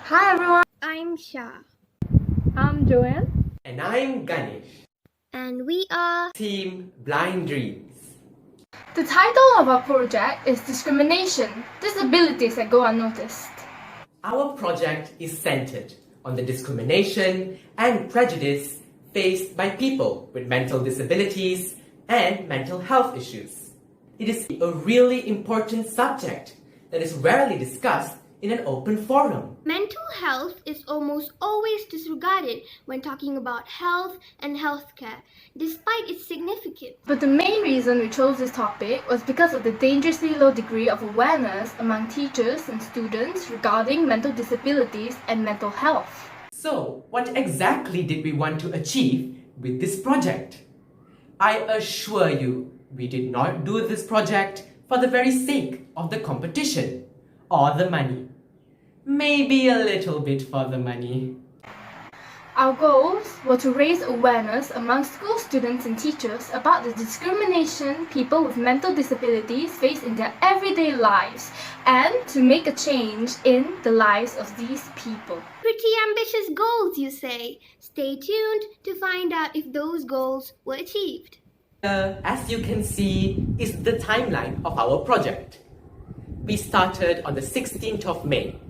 Hi everyone, I'm Shah. I'm Joanne. And I'm Ganesh. And we are Team Blind Dreams. The title of our project is Discrimination, Disabilities that Go Unnoticed. Our project is centered on the discrimination and prejudice faced by people with mental disabilities and mental health issues. It is a really important subject that is rarely discussed in an open forum. mental health is almost always disregarded when talking about health and healthcare, despite its significance. But the main reason we chose this topic was because of the dangerously low degree of awareness among teachers and students regarding mental disabilities and mental health. So, what exactly did we want to achieve with this project? I assure you, we did not do this project for the very sake of the competition or the money. Maybe a little bit for the money. Our goals were to raise awareness among school students and teachers about the discrimination people with mental disabilities face in their everyday lives and to make a change in the lives of these people. Pretty ambitious goals, you say. Stay tuned to find out if those goals were achieved. As you can see, is the timeline of our project. We started on the 16th of May,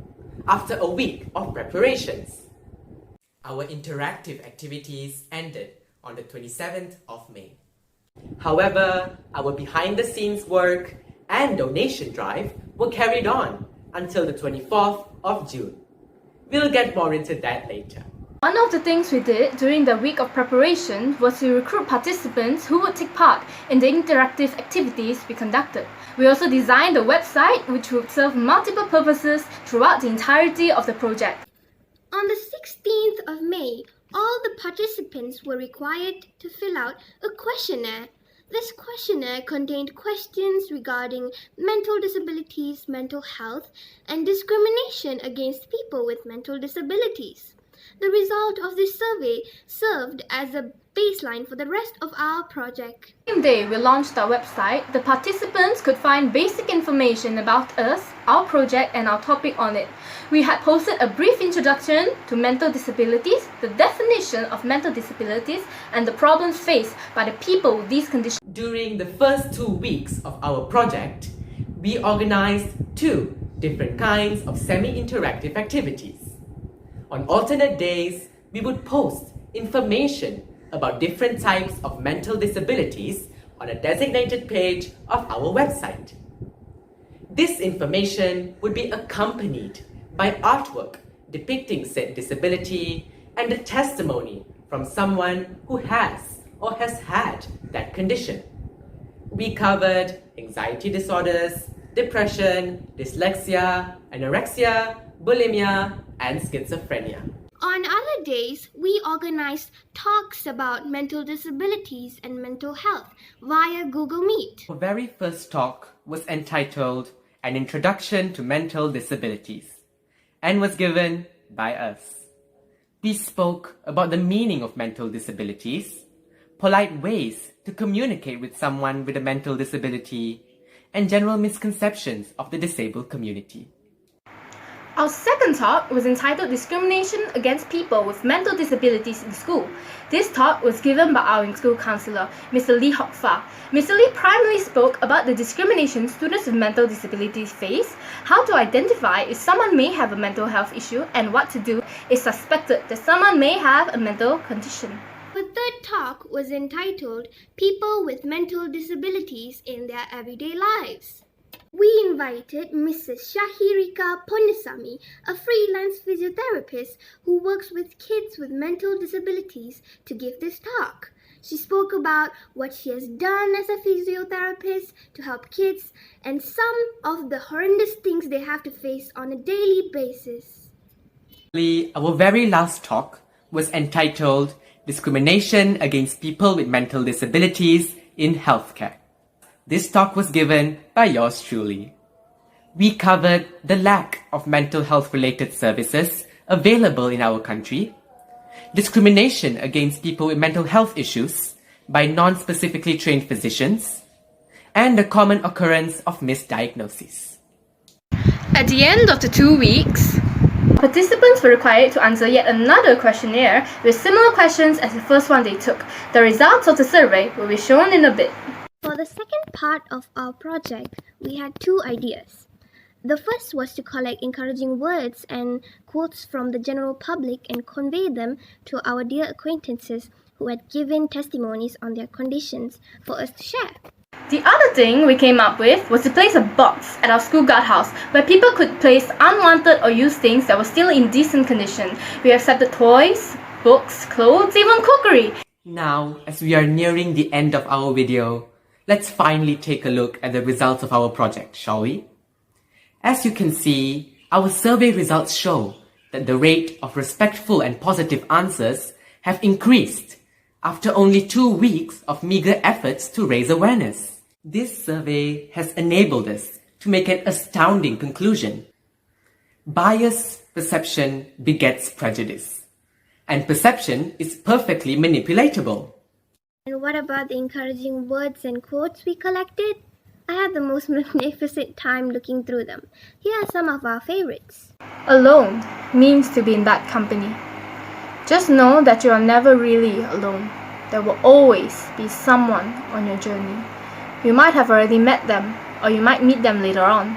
after a week of preparations. Our interactive activities ended on the 27th of May. However, our behind-the-scenes work and donation drive were carried on until the 24th of June. We'll get more into that later. One of the things we did during the week of preparation was to recruit participants who would take part in the interactive activities we conducted. We also designed a website which would serve multiple purposes throughout the entirety of the project. On the 16th of May, all the participants were required to fill out a questionnaire. This questionnaire contained questions regarding mental disabilities, mental health, and discrimination against people with mental disabilities. The result of this survey served as a baseline for the rest of our project. The same day we launched our website, the participants could find basic information about us, our project, and our topic on it. We had posted a brief introduction to mental disabilities, the definition of mental disabilities, and the problems faced by the people with these conditions. During the first 2 weeks of our project, we organized 2 different kinds of semi-interactive activities. On alternate days, we would post information about different types of mental disabilities on a designated page of our website. This information would be accompanied by artwork depicting said disability and a testimony from someone who has or has had that condition. We covered anxiety disorders, depression, dyslexia, anorexia, bulimia, and schizophrenia. On other days, we organized talks about mental disabilities and mental health via Google Meet. Our very first talk was entitled An Introduction to Mental Disabilities and was given by us. We spoke about the meaning of mental disabilities, polite ways to communicate with someone with a mental disability, and general misconceptions of the disabled community. Our second talk was entitled Discrimination Against People with Mental Disabilities in School. This talk was given by our school counsellor, Mr. Lee Hock Fa. Mr. Lee primarily spoke about the discrimination students with mental disabilities face, how to identify if someone may have a mental health issue, and what to do if suspected that someone may have a mental condition. The third talk was entitled People with Mental Disabilities in Their Everyday Lives. We invited Mrs. Shahirika Ponnasamy, a freelance physiotherapist who works with kids with mental disabilities, to give this talk. She spoke about what she has done as a physiotherapist to help kids and some of the horrendous things they have to face on a daily basis. Our very last talk was entitled Discrimination Against People with Mental Disabilities in Healthcare. This talk was given by yours truly. We covered the lack of mental health related services available in our country, discrimination against people with mental health issues by non-specifically trained physicians, and the common occurrence of misdiagnosis. At the end of the 2 weeks, Participants were required to answer yet another questionnaire with similar questions as the first one they took. The results of the survey will be shown in a bit. For the second part of our project, we had two ideas. The first was to collect encouraging words and quotes from the general public and convey them to our dear acquaintances who had given testimonies on their conditions for us to share. The other thing we came up with was to place a box at our school guardhouse where people could place unwanted or used things that were still in decent condition. We accepted toys, books, clothes, even cookery. Now, as we are nearing the end of our video, let's finally take a look at the results of our project, shall we? As you can see, our survey results show that the rate of respectful and positive answers have increased after only 2 weeks of meager efforts to raise awareness. This survey has enabled us to make an astounding conclusion. Bias perception begets prejudice, and perception is perfectly manipulatable. And what about the encouraging words and quotes we collected? I had the most magnificent time looking through them. Here are some of our favorites. Alone means to be in bad company. Just know that you are never really alone. There will always be someone on your journey. You might have already met them, or you might meet them later on.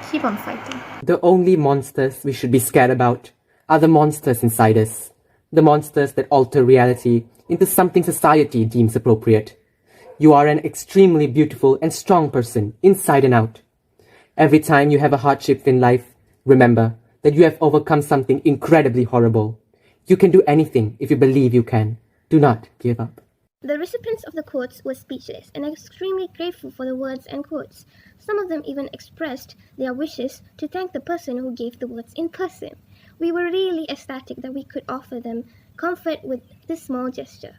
Keep on fighting. The only monsters we should be scared about are the monsters inside us. The monsters that alter reality into something society deems appropriate. You are an extremely beautiful and strong person, inside and out. Every time you have a hardship in life, remember that you have overcome something incredibly horrible. You can do anything if you believe you can. Do not give up. The recipients of the quotes were speechless and extremely grateful for the words and quotes. Some of them even expressed their wishes to thank the person who gave the words in person. We were really ecstatic that we could offer them comfort with this small gesture.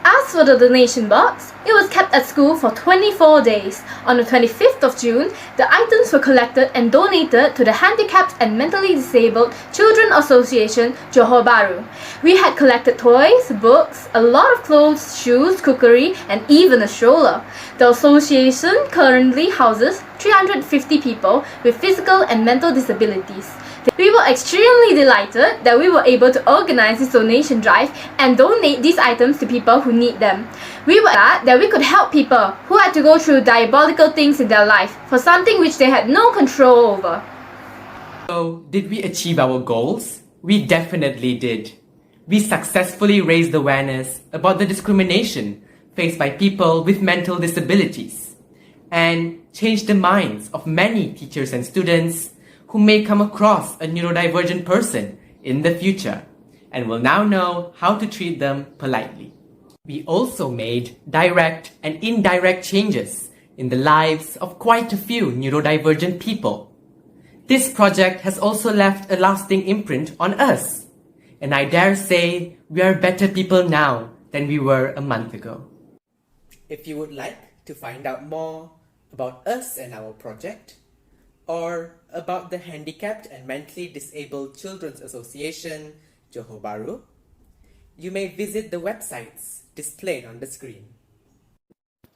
As for the donation box, it was kept at school for 24 days. On the 25th of June, the items were collected and donated to the Handicapped and Mentally Disabled Children Association, Johor Bahru. We had collected toys, books, a lot of clothes, shoes, cookery, and even a stroller. The association currently houses 350 people with physical and mental disabilities. We were extremely delighted that we were able to organize this donation drive and donate these items to people who need them. We were glad that we could help people who had to go through diabolical things in their life for something which they had no control over. So, did we achieve our goals? We definitely did. We successfully raised awareness about the discrimination faced by people with mental disabilities and changed the minds of many teachers and students who may come across a neurodivergent person in the future and will now know how to treat them politely. We also made direct and indirect changes in the lives of quite a few neurodivergent people. This project has also left a lasting imprint on us, and I dare say we are better people now than we were a month ago. If you would like to find out more about us and our project, or about the Handicapped and Mentally Disabled Children's Association, Johor Bahru, you may visit the websites displayed on the screen.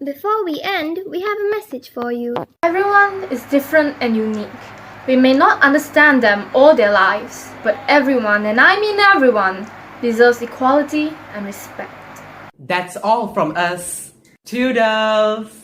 Before we end, we have a message for you. Everyone is different and unique. We may not understand them all their lives, but everyone, and I mean everyone, deserves equality and respect. That's all from us. Toodles!